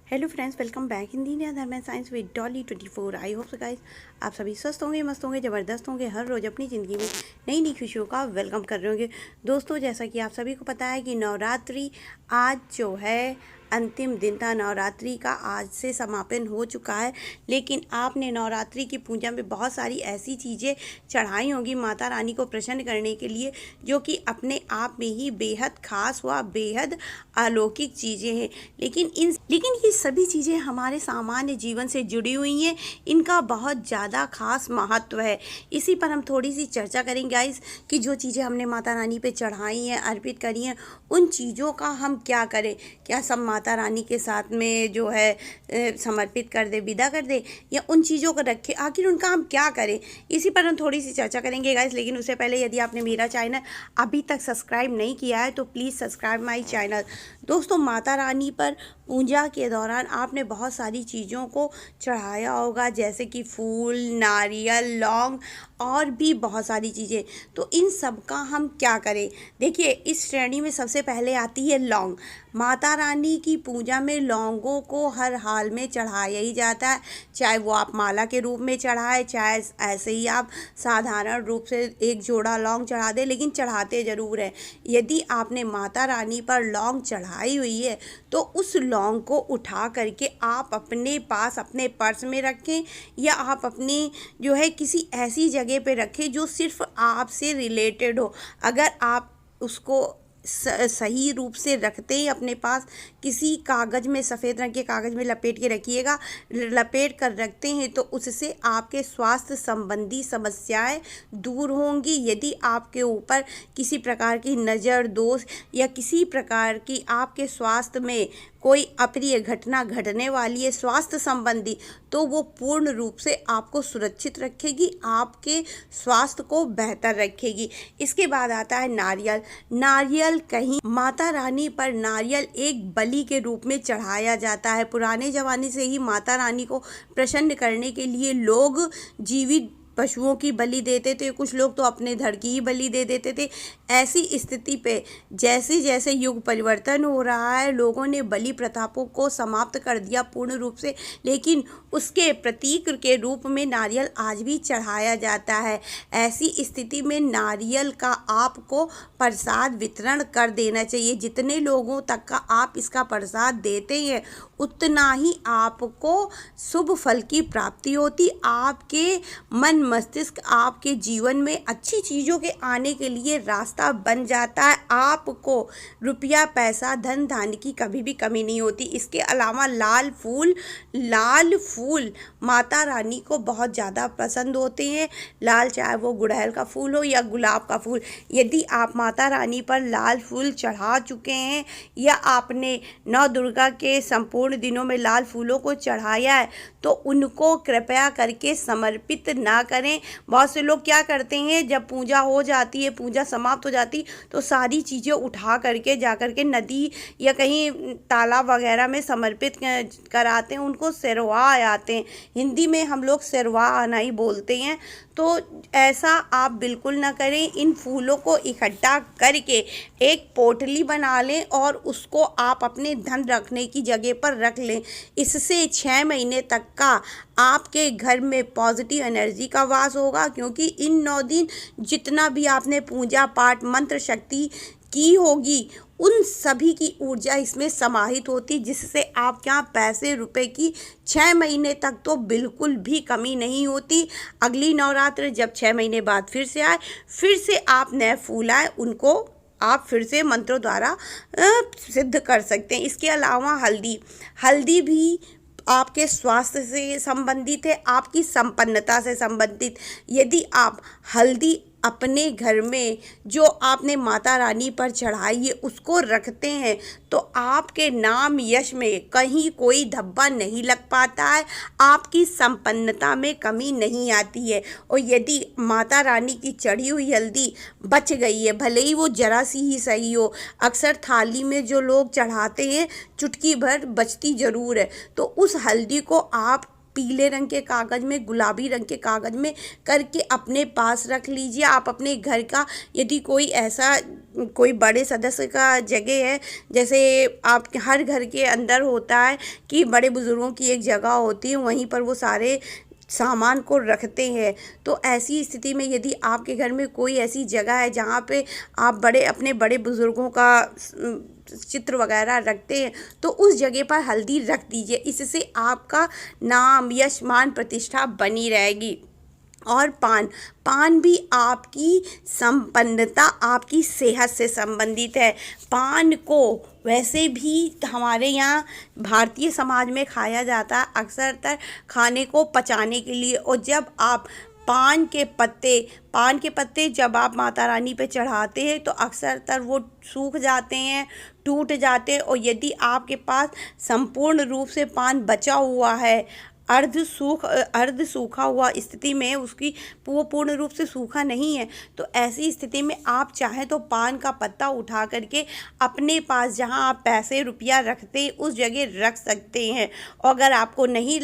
Hello friends, welcome back in the Dharma and science with Dolly 24। I hope so guys आप सभी स्वस्थ होंगे, मस्त होंगे, ज़बरदस्त होंगे, हर रोज़ अपनी ज़िंदगी में नई नई खुशियों का वेलकम कर रहे होंगे। दोस्तों, जैसा कि आप सभी को पता है कि नवरात्रि आज जो है अंतिम दिन था। नवरात्रि का आज से समापन हो चुका है, लेकिन आपने नवरात्रि की पूजा में बहुत सारी ऐसी चीज़ें चढ़ाई होंगी माता रानी को प्रसन्न करने के लिए, जो कि अपने आप में ही बेहद खास व बेहद अलौकिक चीज़ें हैं। लेकिन ये सभी चीज़ें हमारे सामान्य जीवन से जुड़ी हुई हैं। इनका बहुत ज़्यादा खास महत्व है। इसी पर हम थोड़ी सी चर्चा करेंगे गाइस कि जो चीज़ें हमने माता रानी पे चढ़ाई हैं, अर्पित करी हैं, उन चीज़ों का हम क्या करें। क्या सब माता रानी के साथ में जो है समर्पित कर दे, विदा कर दे, या उन चीज़ों को रखे, आखिर उनका हम क्या करें। इसी पर हम थोड़ी सी चर्चा करेंगे गाइस। लेकिन उससे पहले यदि आपने मेरा चैनल अभी तक सब्सक्राइब नहीं किया है तो प्लीज़ सब्सक्राइब माई चैनल। दोस्तों, माता रानी पर पूजा के दौरान आपने बहुत सारी चीज़ों को चढ़ाया होगा, जैसे कि फूल, नारियल, लौंग और भी बहुत सारी चीज़ें। तो इन सब का हम क्या करें। देखिए, इस श्रेणी में सबसे पहले आती है लौंग। माता रानी की पूजा में लौंगों को हर हाल में चढ़ाया ही जाता है, चाहे वो आप माला के रूप में चढ़ाए, चाहे ऐसे ही आप साधारण रूप से एक जोड़ा लौंग चढ़ा दें, लेकिन चढ़ाते ज़रूर हैं। यदि आपने माता रानी पर लौंग चढ़ाई हुई है तो उस लौंग को उठा करके आप अपने पास अपने पर्स में रखें, या आप अपनी जो है किसी ऐसी जगह पे रखें जो सिर्फ आपसे रिलेटेड हो। अगर आप उसको सही रूप से रखते हैं अपने पास, किसी कागज़ में, सफ़ेद रंग के कागज़ में लपेट के रखिएगा। लपेट कर रखते हैं तो उससे आपके स्वास्थ्य संबंधी समस्याएं दूर होंगी। यदि आपके ऊपर किसी प्रकार की नज़र दोष या किसी प्रकार की आपके स्वास्थ्य में कोई अप्रिय घटना घटने वाली है स्वास्थ्य संबंधी, तो वो पूर्ण रूप से आपको सुरक्षित रखेगी, आपके स्वास्थ्य को बेहतर रखेगी। इसके बाद आता है नारियल। नारियल कहीं माता रानी पर नारियल एक बलि के रूप में चढ़ाया जाता है। पुराने ज़माने से ही माता रानी को प्रसन्न करने के लिए लोग जीवित पशुओं की बलि देते थे, कुछ लोग तो अपने धड़ की ही बलि दे देते थे। ऐसी स्थिति पे जैसे जैसे युग परिवर्तन हो रहा है, लोगों ने बलि प्रथाओं को समाप्त कर दिया पूर्ण रूप से, लेकिन उसके प्रतीक के रूप में नारियल आज भी चढ़ाया जाता है। ऐसी स्थिति में नारियल का आपको प्रसाद वितरण कर देना चाहिए। जितने लोगों तक का आप इसका प्रसाद देते हैं, उतना ही आपको शुभ फल की प्राप्ति होती। आपके मन मस्तिष्क, आपके जीवन में अच्छी चीज़ों के आने के लिए रास्ता बन जाता है। आपको रुपया, पैसा, धन धान्य की कभी भी कमी नहीं होती। इसके अलावा लाल फूल माता रानी को बहुत ज़्यादा पसंद होते हैं। लाल, चाहे वो गुड़हल का फूल हो या गुलाब का फूल। यदि आप माता रानी पर लाल फूल चढ़ा चुके हैं, या आपने नौ दुर्गा के संपूर्ण दिनों में लाल फूलों को चढ़ाया है, तो उनको कृपया करके समर्पित ना करें। बहुत से लोग क्या करते हैं, जब पूजा हो जाती है, पूजा समाप्त हो जाती, तो सारी चीज़ें उठा करके जा करके नदी या कहीं तालाब वगैरह में समर्पित कराते हैं, उनको सिरवा आते हैं। हिंदी में हम लोग सिरवा आना ही बोलते हैं। तो ऐसा आप बिल्कुल ना करें। इन फूलों को इकट्ठा करके एक पोटली बना लें और उसको आप अपने धन रखने की जगह पर रख लें। इससे 6 महीने तक का आपके घर में पॉजिटिव एनर्जी का वास होगा, क्योंकि इन 9 दिन जितना भी आपने पूजा पाठ मंत्र शक्ति की होगी, उन सभी की ऊर्जा इसमें समाहित होती, जिससे आपके यहाँ पैसे रुपए की 6 महीने तक तो बिल्कुल भी कमी नहीं होती। अगली नवरात्र जब 6 महीने बाद फिर से आए, फिर से आप नए फूल आए, उनको आप फिर से मंत्रों द्वारा सिद्ध कर सकते हैं। इसके अलावा हल्दी भी आपके स्वास्थ्य से संबंधित है, आपकी संपन्नता से संबंधित। यदि आप हल्दी अपने घर में जो आपने माता रानी पर चढ़ाई है उसको रखते हैं, तो आपके नाम यश में कहीं कोई धब्बा नहीं लग पाता है, आपकी संपन्नता में कमी नहीं आती है। और यदि माता रानी की चढ़ी हुई हल्दी बच गई है, भले ही वो जरा सी ही सही हो, अक्सर थाली में जो लोग चढ़ाते हैं चुटकी भर बचती ज़रूर है, तो उस हल्दी को आप पीले रंग के कागज़ में, गुलाबी रंग के कागज़ में करके अपने पास रख लीजिए। आप अपने घर का यदि कोई ऐसा कोई बड़े सदस्य का जगह है, जैसे आप हर घर के अंदर होता है कि बड़े बुज़ुर्गों की एक जगह होती है, वहीं पर वो सारे सामान को रखते हैं। तो ऐसी स्थिति में यदि आपके घर में कोई ऐसी जगह है जहाँ पे आप अपने बड़े बुज़ुर्गों का चित्र वगैरह रखते हैं, तो उस जगह पर हल्दी रख दीजिए। इससे आपका नाम, यश, मान, प्रतिष्ठा बनी रहेगी। और पान भी आपकी संपन्नता, आपकी सेहत से संबंधित है। पान को वैसे भी हमारे यहाँ भारतीय समाज में खाया जाता है, अक्सरतर खाने को पचाने के लिए। और जब आप पान के पत्ते जब आप माता रानी पे चढ़ाते हैं तो अक्सरतर वो सूख जाते हैं, टूट जाते हैं। और यदि आपके पास संपूर्ण रूप से पान बचा हुआ है, अर्ध सूखा हुआ स्थिति में, उसकी वो पूर्ण रूप से सूखा नहीं है, तो ऐसी स्थिति में आप चाहें तो पान का पत्ता उठा करके अपने पास जहां आप पैसे रुपया रखते हैं उस जगह रख सकते हैं। और अगर आपको नहीं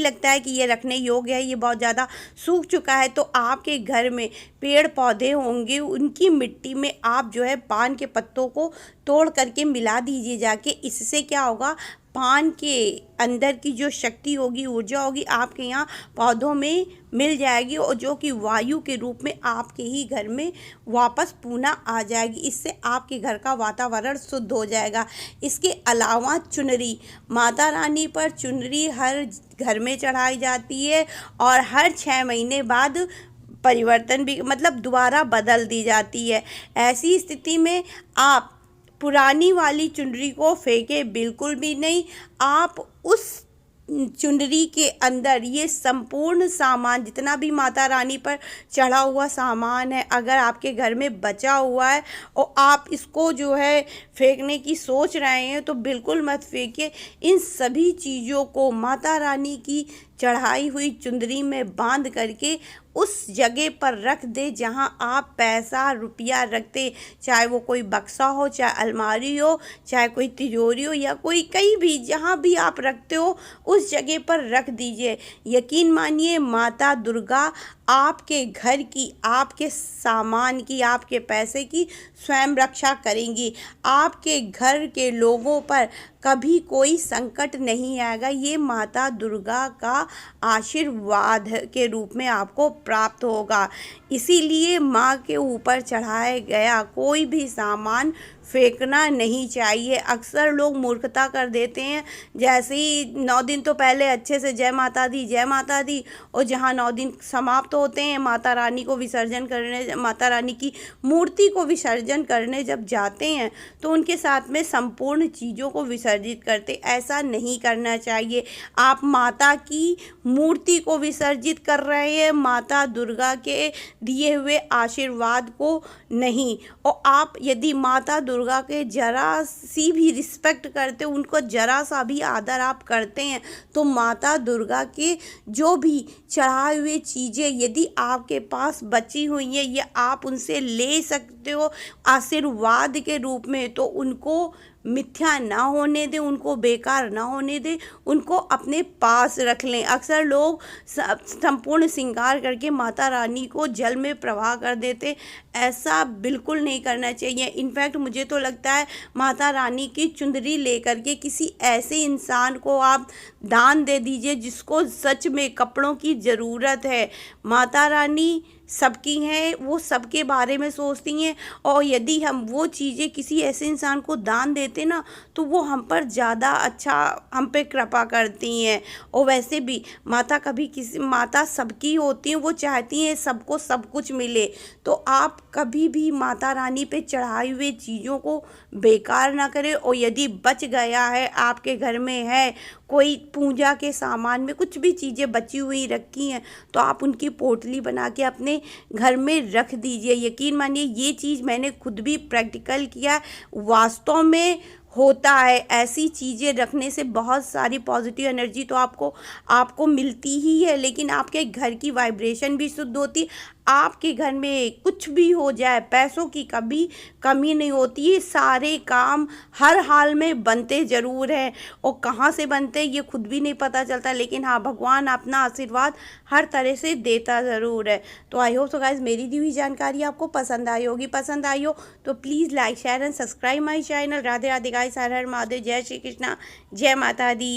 लगता है कि ये रखने योग्य है, ये बहुत ज़्यादा सूख चुका है, तो आपके घर में पेड़ पौधे होंगे, उनकी मिट्टी में आप जो है पान के पत्तों को तोड़ करके मिला दीजिए जाके। इससे क्या होगा, पान के अंदर की जो शक्ति होगी, ऊर्जा होगी, आपके यहाँ पौधों में मिल जाएगी और जो कि वायु के रूप में आपके ही घर में वापस पुनः आ जाएगी। इससे आपके घर का वातावरण शुद्ध हो जाएगा। इसके अलावा चुनरी, माता रानी पर चुनरी हर घर में चढ़ाई जाती है और हर 6 महीने बाद परिवर्तन भी, मतलब दोबारा बदल दी जाती है। ऐसी स्थिति में आप पुरानी वाली चुनरी को फेंके बिल्कुल भी नहीं। आप उस चुनरी के अंदर ये संपूर्ण सामान, जितना भी माता रानी पर चढ़ा हुआ सामान है, अगर आपके घर में बचा हुआ है और आप इसको जो है फेंकने की सोच रहे हैं, तो बिल्कुल मत फेंकिए। इन सभी चीज़ों को माता रानी की चढ़ाई हुई चुनरी में बांध करके उस जगह पर रख दे जहां आप पैसा रुपया रखते, चाहे वो कोई बक्सा हो, चाहे अलमारी हो, चाहे कोई तिजोरी हो, या कोई कहीं भी जहां भी आप रखते हो उस जगह पर रख दीजिए। यकीन मानिए, माता दुर्गा आपके घर की, आपके सामान की, आपके पैसे की स्वयं रक्षा करेंगी। आपके घर के लोगों पर कभी कोई संकट नहीं आएगा। ये माता दुर्गा का आशीर्वाद के रूप में आपको प्राप्त होगा। इसीलिए माँ के ऊपर चढ़ाया गया कोई भी सामान फेंकना नहीं चाहिए। अक्सर लोग मूर्खता कर देते हैं, जैसे ही 9 दिन तो पहले अच्छे से जय माता दी, जय माता दी, और जहाँ 9 दिन समाप्त होते हैं, माता रानी को विसर्जन करने, माता रानी की मूर्ति को विसर्जन करने जब जाते हैं तो उनके साथ में संपूर्ण चीज़ों को विसर्जित करते। ऐसा नहीं करना चाहिए। आप माता की मूर्ति को विसर्जित कर रहे हैं, माता दुर्गा के दिए हुए आशीर्वाद को नहीं। और आप यदि माता दुर्गा के जरा सी भी रिस्पेक्ट करते, उनको जरा सा भी आदर आप करते हैं, तो माता दुर्गा के जो भी चढ़ाए हुए चीज़ें यदि आपके पास बची हुई हैं, ये आप उनसे ले सकते हो आशीर्वाद के रूप में, तो उनको मिथ्या ना होने दें, उनको बेकार ना होने दें, उनको अपने पास रख लें। अक्सर लोग संपूर्ण श्रृंगार करके माता रानी को जल में प्रवाह कर देते। ऐसा बिल्कुल नहीं करना चाहिए। इनफैक्ट मुझे तो लगता है माता रानी की चुंदरी लेकर के किसी ऐसे इंसान को आप दान दे दीजिए जिसको सच में कपड़ों की ज़रूरत है। माता रानी सबकी हैं, वो सबके बारे में सोचती हैं, और यदि हम वो चीज़ें किसी ऐसे इंसान को दान देते ना, तो वो हम पर ज़्यादा अच्छा, हम पे कृपा करती हैं। और वैसे भी माता सबकी होती हैं, वो चाहती हैं सबको सब कुछ मिले। तो आप कभी भी माता रानी पे चढ़ाई हुई चीज़ों को बेकार ना करें। और यदि बच गया है, आपके घर में है कोई पूजा के सामान में कुछ भी चीज़ें बची हुई रखी हैं, तो आप उनकी पोटली बना के अपने घर में रख दीजिए। यकीन मानिए, ये चीज़ मैंने खुद भी प्रैक्टिकल किया, वास्तव में होता है। ऐसी चीज़ें रखने से बहुत सारी पॉजिटिव एनर्जी तो आपको मिलती ही है, लेकिन आपके घर की वाइब्रेशन भी शुद्ध होती, आपके घर में कुछ भी हो जाए, पैसों की कभी कमी नहीं होती है। सारे काम हर हाल में बनते ज़रूर हैं, और कहाँ से बनते हैं ये खुद भी नहीं पता चलता, लेकिन हाँ, भगवान अपना आशीर्वाद हर तरह से देता ज़रूर है। तो आई होप सो गाइस मेरी दी हुई जानकारी आपको पसंद आई होगी। पसंद आई हो तो please like share and subscribe my channel. Radhe Radhe guys, हर हर महादेव, जय श्री कृष्णा, जय माता दी।